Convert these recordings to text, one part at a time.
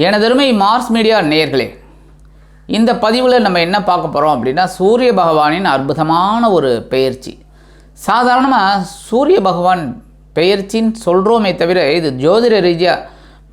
எனதருமை Mars media நேயர்களே, இந்த பதிவில் நம்ம என்ன பார்க்க போகிறோம் அப்படின்னா, சூரிய பகவானின் அற்புதமான ஒரு பெயர்ச்சி. சாதாரணமாக சூரிய பகவான் பெயர்ச்சின்னு சொல்கிறோமே தவிர இது ஜோதிட ரீதியாக,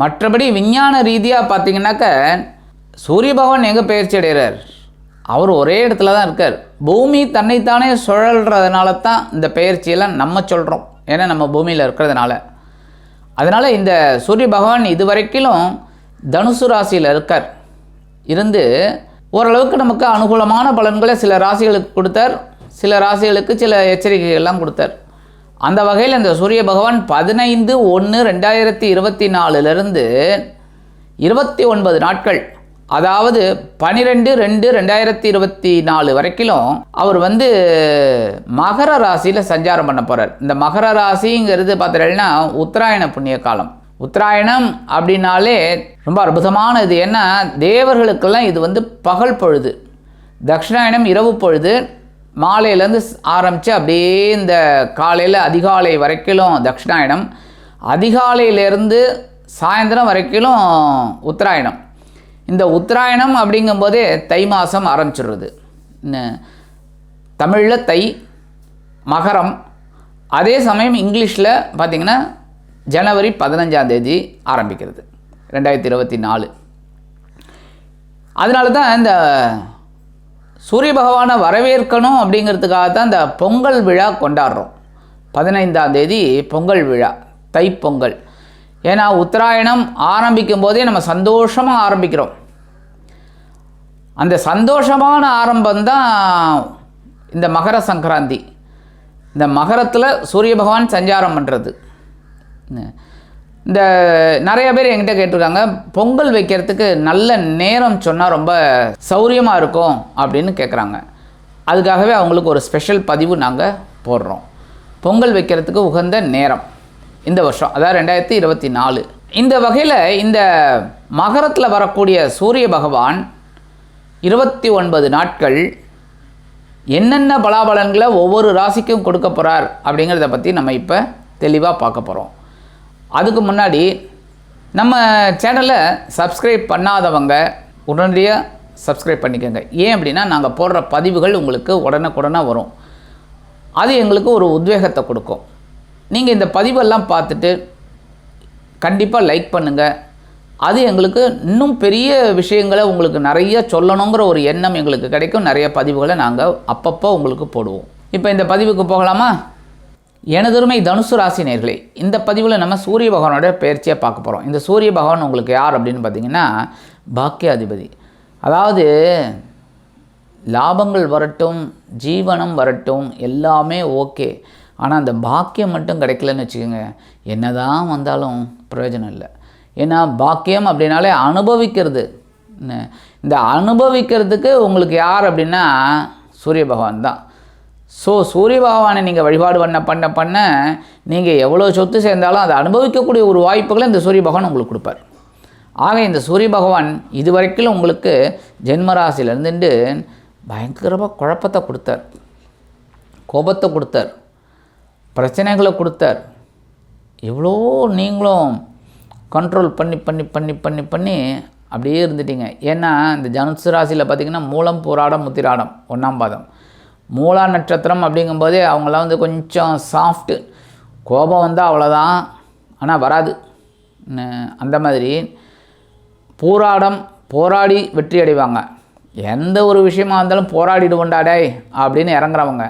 மற்றபடி விஞ்ஞான ரீதியாக பார்த்திங்கனாக்க சூரிய பகவான் எங்கே பெயர்ச்சி அடைகிறார்? அவர் ஒரே இடத்துல தான் இருக்கார். பூமி தன்னைத்தானே சுழல்றதுனால தான் இந்த பெயர்ச்சியெல்லாம் நம்ம சொல்கிறோம், ஏன்னா நம்ம பூமியில் இருக்கிறதுனால. அதனால் இந்த சூரிய பகவான் இதுவரைக்கும் தனுசு ராசியில் இருக்கார். இருந்து ஓரளவுக்கு நமக்கு அனுகூலமான பலன்களை சில ராசிகளுக்கு கொடுத்தார், சில ராசிகளுக்கு சில எச்சரிக்கைகள்லாம் கொடுத்தார். அந்த வகையில் இந்த சூரிய பகவான் 15/1/2024 29 நாட்கள், அதாவது 12/2/2024 வரைக்கும் அவர் மகர ராசியில் சஞ்சாரம் பண்ண போகிறார். இந்த மகர ராசிங்கிறது பார்த்தீங்கன்னா உத்தராயண புண்ணிய காலம். உத்தராயணம் அப்படின்னாலே ரொம்ப அற்புதமானது. ஏன்னா தேவர்களுக்கெல்லாம் இது பகல் பொழுது, தட்சிணாயணம் இரவு பொழுது. மாலையிலேருந்து ஆரம்பித்து அப்படியே இந்த காலையில் அதிகாலை வரைக்கும் தட்சிணாயணம், அதிகாலையிலேருந்து சாயந்தரம் வரைக்கும் உத்தராயணம். இந்த உத்தராயணம் அப்படிங்கும்போதே தை மாதம் ஆரம்பிச்சிடுறது. தமிழில் தை, மகரம். அதே சமயம் இங்கிலீஷில் பார்த்திங்கன்னா ஜனவரி 15 ஆரம்பிக்கிறது 2024. அதனால தான் இந்த சூரிய பகவானை வரவேற்கணும் அப்படிங்கிறதுக்காக தான் இந்த பொங்கல் விழா கொண்டாடுறோம். 15 பொங்கல் விழா, தைப்பொங்கல். ஏன்னா உத்தராயணம் ஆரம்பிக்கும் போதே நம்ம சந்தோஷமாக ஆரம்பிக்கிறோம். அந்த சந்தோஷமான ஆரம்பம்தான் இந்த மகர சங்கராந்தி. இந்த மகரத்தில் சூரிய பகவான் சஞ்சாரம் பண்ணுறது. இந்த நிறைய பேர் என்கிட்ட கேட்டிருக்காங்க, பொங்கல் வைக்கிறதுக்கு நல்ல நேரம் சொன்னால் ரொம்ப சௌரியமாக இருக்கும் அப்படின்னு கேட்குறாங்க. அதுக்காகவே அவங்களுக்கு ஒரு ஸ்பெஷல் பதிவு நாங்கள் போடுறோம். பொங்கல் வைக்கிறதுக்கு உகந்த நேரம் இந்த வருஷம், அதாவது 2024. இந்த வகையில் இந்த மகரத்தில் வரக்கூடிய சூரிய பகவான் 29 நாட்கள் என்னென்ன பலாபலன்களை ஒவ்வொரு ராசிக்கும் கொடுக்க போகிறார் அப்படிங்கிறத பற்றி நம்ம இப்போ தெளிவாக பார்க்க போகிறோம். அதுக்கு முன்னாடி நம்ம சேனலை சப்ஸ்கிரைப் பண்ணாதவங்க உடனடியாக சப்ஸ்கிரைப் பண்ணிக்கோங்க. ஏன் அப்படின்னா நாங்கள் போடுற பதிவுகள் உங்களுக்கு உடனுக்குடனாக வரும். அது எங்களுக்கு ஒரு உத்வேகத்தை கொடுக்கும். நீங்கள் இந்த பதிவெல்லாம் பார்த்துட்டு கண்டிப்பாக லைக் பண்ணுங்கள். அது எங்களுக்கு இன்னும் பெரிய விஷயங்களை உங்களுக்கு நிறைய சொல்லணுங்கிற ஒரு எண்ணம் எங்களுக்கு கிடைக்கும். நிறைய பதிவுகளை நாங்கள் அப்பப்போ உங்களுக்கு போடுவோம். இப்போ இந்த பதிவுக்கு போகலாமா? எனதருமை தனுசு ராசி நேயர்களே, இந்த பதிவில் நம்ம சூரிய பகவானோட பெயர்ச்சியாக பார்க்க போகிறோம். இந்த சூரிய பகவான் உங்களுக்கு யார் அப்படின்னு பார்த்தீங்கன்னா பாக்கியாதிபதி. அதாவது லாபங்கள் வரட்டும், ஜீவனம் வரட்டும், எல்லாமே ஓகே. ஆனால் அந்த பாக்கியம் மட்டும் கிடைக்கலன்னு வச்சுக்கோங்க, என்ன தான் வந்தாலும் பிரயோஜனம் இல்லை. ஏன்னா பாக்கியம் அப்படின்னாலே அனுபவிக்கிறது. இந்த அனுபவிக்கிறதுக்கு உங்களுக்கு யார் அப்படின்னா சூரிய பகவான் தான். ஸோ சூரிய பகவானை நீங்கள் வழிபாடு பண்ண நீங்கள் எவ்வளோ சொத்து சேர்ந்தாலும் அதை அனுபவிக்கக்கூடிய ஒரு வாய்ப்புகளை இந்த சூரிய பகவான் உங்களுக்கு கொடுப்பார். ஆக இந்த சூரிய பகவான் இதுவரைக்கும் உங்களுக்கு ஜென்மராசியில் இருந்துட்டு பயங்கரமாக குழப்பத்தை கொடுத்தார், கோபத்தை கொடுத்தார், பிரச்சனைகளை கொடுத்தார். எவ்வளோ நீங்களும் கண்ட்ரோல் பண்ணி பண்ணி பண்ணி பண்ணி பண்ணி அப்படியே இருந்துட்டீங்க. ஏன்னா இந்த தனுசு ராசியில் பார்த்திங்கன்னா மூலம், பூராடம், உத்திராடம் 1ஆம் பாதம். மூலா நட்சத்திரம் அப்படிங்கும்போதே அவங்களாம் கொஞ்சம் சாஃப்ட்டு, கோபம் வந்தால் அவ்வளோதான், ஆனால் வராது. அந்த மாதிரி பூராடம் போராடி வெற்றி அடைவாங்க. எந்த ஒரு விஷயமா இருந்தாலும் போராடிடுவோண்டாடே அப்படின்னு இறங்குறவங்க.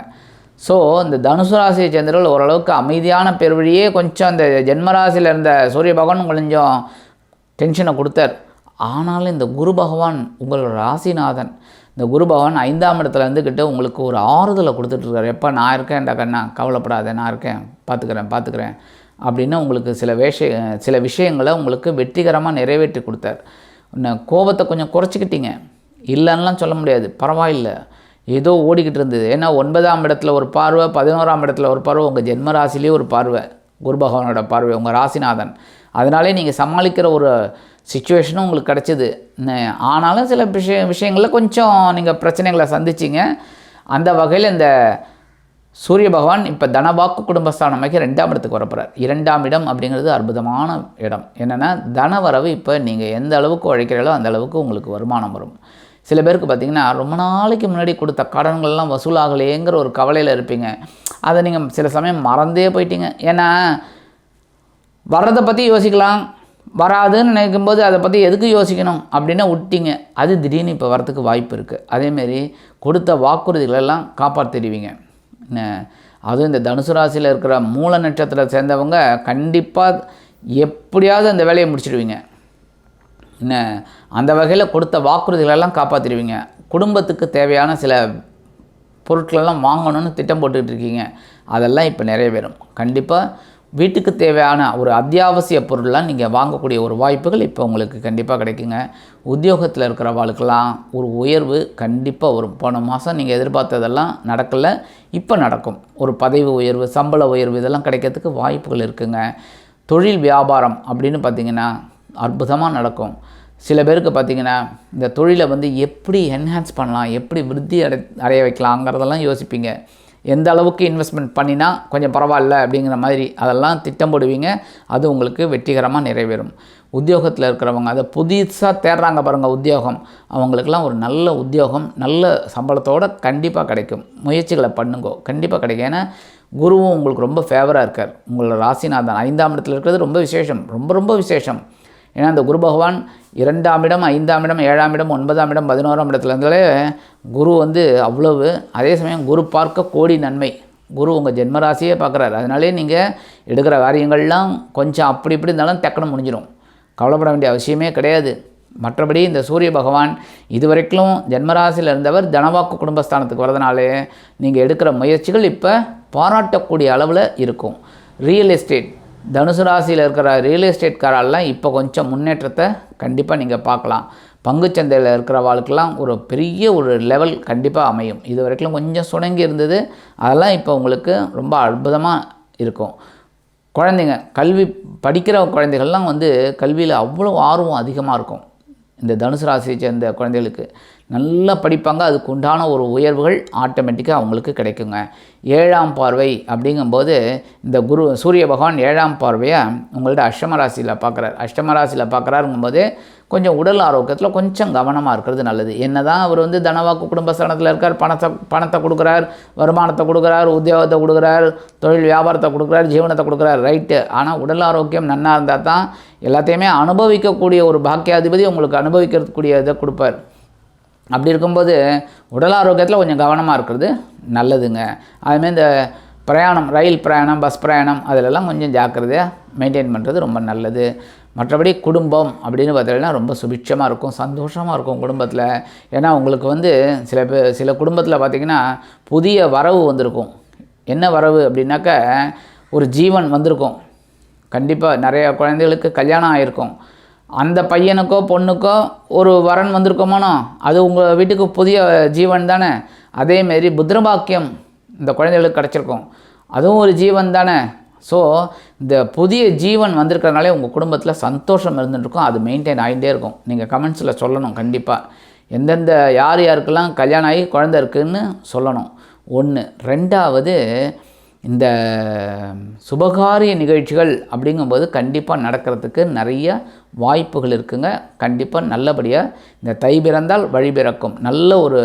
ஸோ இந்த தனுசு ராசியை சேர்ந்தவர்கள் ஓரளவுக்கு அமைதியான பேர் வழியே கொஞ்சம் இந்த ஜென்மராசியில் இருந்த சூரிய பகவான் கொஞ்சம் டென்ஷனை கொடுத்தார். ஆனாலும் இந்த குரு பகவான் உங்களோட ராசிநாதன், இந்த குரு பகவான் 5ஆம் இடத்துல இருந்துக்கிட்டு உங்களுக்கு ஒரு ஆறுதலை கொடுத்துட்ருக்காரு. எப்போ நான் இருக்கேன்டா கண்ணா, கவலைப்படாத, நான் இருக்கேன், பார்த்துக்கிறேன் அப்படின்னு உங்களுக்கு சில விஷயங்களை உங்களுக்கு வெற்றிகரமாக நிறைவேற்றி கொடுத்தார். கோபத்தை கொஞ்சம் குறைச்சிக்கிட்டீங்க, இல்லைன்னெலாம் சொல்ல முடியாது, பரவாயில்லை, ஏதோ ஓடிக்கிட்டு இருந்தது. ஏன்னா 9ஆம் இடத்துல ஒரு பார்வை, 11ஆம் இடத்துல ஒரு பார்வை, உங்கள் ஜென்மராசிலேயே ஒரு பார்வை, குரு பகவானோட பார்வை, உங்கள் ராசிநாதன். அதனாலே நீங்கள் சமாளிக்கிற ஒரு சிச்சுவேஷனும் உங்களுக்கு கிடச்சிது. ஆனாலும் சில விஷயங்களில் கொஞ்சம் நீங்கள் பிரச்சனைகளை சந்திச்சிங்க. அந்த வகையில் இந்த சூரிய பகவான் இப்போ தனவாக்கு குடும்பஸ்தானமாக்கி 2ஆம் இடத்துக்கு வரப்போகிறார். 2ஆம் இடம் அப்படிங்கிறது அற்புதமான இடம். என்னென்னா தனவரவு இப்போ நீங்கள் எந்த அளவுக்கு உழைக்கிறீங்களோ அந்த அளவுக்கு உங்களுக்கு வருமானம் வரும். சில பேருக்கு பார்த்திங்கன்னா ரொம்ப நாளைக்கு முன்னாடி கொடுத்த கடன்கள்லாம் வசூலாகலையேங்கிற ஒரு கவலையில் இருப்பீங்க. அதை நீங்கள் சில சமயம் மறந்தே போயிட்டீங்க. ஏன்னா வர்றதை பற்றி யோசிக்கலாம், வராதுன்னு நினைக்கும்போது அதை பற்றி எதுக்கு யோசிக்கணும் அப்படின்னு விட்டீங்க. அது திடீர்னு இப்போ வரத்துக்கு வாய்ப்பு இருக்குது. அதேமாரி கொடுத்த வாக்குறுதிகளெல்லாம் காப்பாற்றிடுவீங்க. அதுவும் இந்த தனுசு ராசியில் இருக்கிற மூல நட்சத்திரத்தை சேர்ந்தவங்க கண்டிப்பாக எப்படியாவது அந்த வேலையை முடிச்சிடுவீங்க. அந்த வகையில் கொடுத்த வாக்குறுதிகளெல்லாம் காப்பாற்றிடுவீங்க. குடும்பத்துக்கு தேவையான சில பொருட்களெல்லாம் வாங்கணும்னு திட்டம் போட்டுக்கிட்டு இருக்கீங்க, அதெல்லாம் இப்போ நிறைவேறும். கண்டிப்பாக வீட்டுக்கு தேவையான ஒரு அத்தியாவசிய பொருள்லாம் நீங்கள் வாங்கக்கூடிய ஒரு வாய்ப்புகள் இப்போ உங்களுக்கு கண்டிப்பாக கிடைக்குங்க. உத்தியோகத்தில் இருக்கிறவாளுக்கெல்லாம் ஒரு உயர்வு கண்டிப்பாக வரும். போன மாதம் நீங்கள் எதிர்பார்த்ததெல்லாம் நடக்கலை, இப்போ நடக்கும். ஒரு பதவி உயர்வு, சம்பள உயர்வு இதெல்லாம் கிடைக்கிறதுக்கு வாய்ப்புகள் இருக்குங்க. தொழில் வியாபாரம் அப்படின்னு பார்த்திங்கன்னா அற்புதமாக நடக்கும். சில பேருக்கு பார்த்திங்கன்னா இந்த தொழிலை எப்படி என்ஹான்ஸ் பண்ணலாம், எப்படி விருத்தி அடைய வைக்கலாங்கிறதெல்லாம் யோசிப்பீங்க. எந்த அளவுக்கு இன்வெஸ்ட்மெண்ட் பண்ணினா கொஞ்சம் பரவாயில்ல அப்படிங்கிற மாதிரி அதெல்லாம் திட்டம் போடுவீங்க. அது உங்களுக்கு வெற்றிகரமாக நிறைவேறும். உத்தியோகத்தில் இருக்கிறவங்க அதை புதுசாக தேடுறாங்க பாருங்கள் உத்தியோகம், அவங்களுக்கெல்லாம் ஒரு நல்ல உத்தியோகம் நல்ல சம்பளத்தோடு கண்டிப்பாக கிடைக்கும். முயற்சிகளை பண்ணுங்கோ, கண்டிப்பாக கிடைக்கும். ஏன்னா குருவும் உங்களுக்கு ரொம்ப ஃபேவராக இருக்கார். உங்களோட ராசிநாதன் 5ஆம் இடத்துல இருக்கிறது ரொம்ப விசேஷம், ரொம்ப ரொம்ப விசேஷம். ஏன்னா அந்த குரு பகவான் 2ஆம் இடம், 5ஆம் இடம், 7ஆம் இடம், 9ஆம் இடம், 11ஆம் இடத்துல இருந்தாலே குரு அவ்வளவு. அதே சமயம் குரு பார்க்க கோடி நன்மை. குரு உங்கள் ஜென்மராசியே பார்க்குறாரு. அதனாலே நீங்கள் எடுக்கிற காரியங்கள்லாம் கொஞ்சம் அப்படி இப்படி இருந்தாலும் டக்குன்னு முடிஞ்சிடும். கவலைப்பட வேண்டிய அவசியமே கிடையாது. மற்றபடி இந்த சூரிய பகவான் இதுவரைக்கும் ஜென்மராசியில் இருந்தவர் தனவாக்கு குடும்பஸ்தானத்துக்கு வரதுனாலே நீங்கள் எடுக்கிற முயற்சிகள் இப்போ பாராட்டக்கூடிய அளவில் இருக்கும். ரியல் எஸ்டேட், தனுசு ராசியில் இருக்கிற ரியல் எஸ்டேட்காரெல்லாம் இப்போ கொஞ்சம் முன்னேற்றத்தை கண்டிப்பாக நீங்கள் பார்க்கலாம். பங்குச்சந்தையில் இருக்கிறவாளுக்கெல்லாம் ஒரு பெரிய ஒரு லெவல் கண்டிப்பாக அமையும். இது வரைக்கும் கொஞ்சம் சுணங்கி இருந்தது, அதெல்லாம் இப்போ உங்களுக்கு ரொம்ப அற்புதமாக இருக்கும். குழந்தைங்க கல்வி படிக்கிற குழந்தைகள்லாம் கல்வியில் அவ்வளோ ஆர்வம் அதிகமாக இருக்கும். இந்த தனுசு ராசியை சேர்ந்த குழந்தைகளுக்கு நல்லா படிப்பாங்க. அதுக்கு உண்டான ஒரு உயர்வுகள் ஆட்டோமேட்டிக்காக அவங்களுக்கு கிடைக்குங்க. 7ஆம் பார்வை அப்படிங்கும்போது இந்த சூரிய பகவான் 7ஆம் பார்வையாக உங்கள்ட்ட அஷ்டம ராசியில் பார்க்குறார். அஷ்டம ராசியில் பார்க்குறாருங்கும்போது கொஞ்சம் உடல் ஆரோக்கியத்தில் கொஞ்சம் கவனமாக இருக்கிறது நல்லது. என்ன தான் அவர் தனவாக்கு குடும்பஸ்தானத்தில் இருக்கார், பணத்தை கொடுக்குறார், வருமானத்தை கொடுக்குறார், உத்தியோகத்தை கொடுக்குறார், தொழில் வியாபாரத்தை கொடுக்குறார், ஜீவனத்தை கொடுக்குறார், ரைட்டு. ஆனால் உடல் ஆரோக்கியம் நன்னாக இருந்தால் தான் எல்லாத்தையுமே அனுபவிக்கக்கூடிய ஒரு பாக்கியாதிபதி உங்களுக்கு அனுபவிக்கக்கூடிய இதை கொடுப்பார். அப்படி இருக்கும்போது உடல் ஆரோக்கியத்தில் கொஞ்சம் கவனமாக இருக்கிறது நல்லதுங்க. அதுமாதிரி இந்த பிரயாணம், ரயில் பிரயாணம், பஸ் பிரயாணம் அதிலெல்லாம் கொஞ்சம் ஜாக்கிரதையாக மெயின்டைன் பண்ணுறது ரொம்ப நல்லது. மற்றபடி குடும்பம் அப்படின்னு பார்த்தீங்கன்னா ரொம்ப சுபிட்சமாக இருக்கும், சந்தோஷமாக இருக்கும் குடும்பத்தில். ஏன்னா உங்களுக்கு சில குடும்பத்தில் பார்த்திங்கன்னா புதிய வரவு வந்திருக்கும். என்ன வரவு அப்படின்னாக்க ஒரு ஜீவன் வந்திருக்கும். கண்டிப்பாக நிறைய குழந்தைகளுக்கு கல்யாணம் ஆகிருக்கும். அந்த பையனுக்கோ பொண்ணுக்கோ ஒரு வரன் வந்திருக்கோமானோ அது உங்கள் வீட்டுக்கு புதிய ஜீவன் தானே. அதேமாரி புத்திரபாக்கியம் இந்த குழந்தைகளுக்கு கிடச்சிருக்கும், அதுவும் ஒரு ஜீவன் தானே. ஸோ இந்த புதிய ஜீவன் வந்திருக்கிறதுனாலே உங்கள் குடும்பத்தில் சந்தோஷம் இருந்துகிட்ருக்கும். அது மெயின்டைன் ஆகிட்டே இருக்கும். நீங்கள் கமெண்ட்ஸில் சொல்லணும் கண்டிப்பாக எந்தெந்த யாருக்கெல்லாம் கல்யாணம் ஆகி குழந்தை இருக்குதுன்னு சொல்லணும். 1. 2வது இந்த சுபகாரிய நிகழ்ச்சிகள் அப்படிங்கும்போது கண்டிப்பாக நடக்கிறதுக்கு நிறைய வாய்ப்புகள் இருக்குங்க. கண்டிப்பாக நல்லபடியாக இந்த தை பிறந்தால் வழி பிறக்கும் நல்ல ஒரு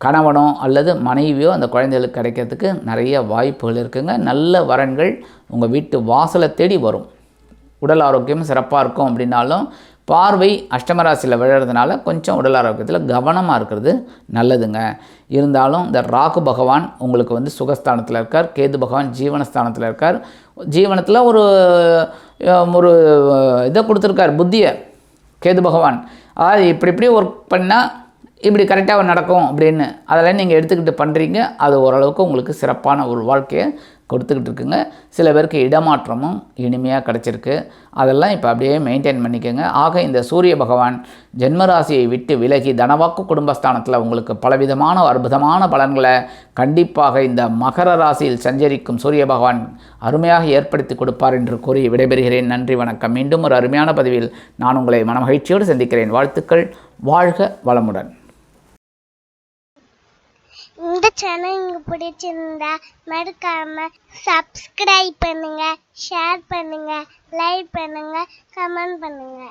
கணவனோ அல்லது மனைவியோ அந்த குழந்தைகளுக்கு கிடைக்கிறதுக்கு நிறைய வாய்ப்புகள் இருக்குங்க. நல்ல வரன்கள் உங்கள் வீட்டு வாசலை தேடி வரும். உடல் ஆரோக்கியம் சிறப்பாக இருக்கும். அப்படின்னாலும் பார்வை அஷ்டமராசியில் விழுறதுனால கொஞ்சம் உடல் ஆரோக்கியத்தில் கவனமாக இருக்கிறது நல்லதுங்க. இருந்தாலும் இந்த ராகு பகவான் உங்களுக்கு சுகஸ்தானத்தில் இருக்கார், கேது பகவான் ஜீவனஸ்தானத்தில் இருக்கார். ஜீவனத்தில் ஒரு இதை கொடுத்துருக்கார், புத்தியை கேது பகவான். அதாவது இப்படி ஒர்க் பண்ணால் இப்படி கரெக்டாக நடக்கும் அப்படின்னு அதெல்லாம் நீங்கள் எடுத்துக்கிட்டு பண்ணுறீங்க. அது ஓரளவுக்கு உங்களுக்கு சிறப்பான ஒரு வாழ்க்கையை கொடுத்துக்கிட்டு இருக்குங்க. சில பேருக்கு இடமாற்றமும் இனிமையாக கிடச்சிருக்கு. அதெல்லாம் இப்போ அப்படியே மெயின்டைன் பண்ணிக்கோங்க. ஆக இந்த சூரிய பகவான் ஜென்மராசியை விட்டு விலகி தனவாக்கு குடும்பஸ்தானத்தில் உங்களுக்கு பலவிதமான அற்புதமான பலன்களை கண்டிப்பாக இந்த மகர ராசியில் சஞ்சரிக்கும் சூரிய பகவான் அருமையாக ஏற்படுத்தி கொடுப்பார் என்று கூறி விடைபெறுகிறேன். நன்றி, வணக்கம். மீண்டும் ஒரு அருமையான பதிவில் நான் உங்களை மனமகிழ்ச்சியோடு சந்திக்கிறேன். வாழ்த்துக்கள். வாழ்க வளமுடன். இந்த சேனல் உங்களுக்கு பிடிச்சிருந்தா மறக்காம சப்ஸ்கிரைப் பண்ணுங்க, ஷேர் பண்ணுங்க, லைக் பண்ணுங்க, கமெண்ட் பண்ணுங்க.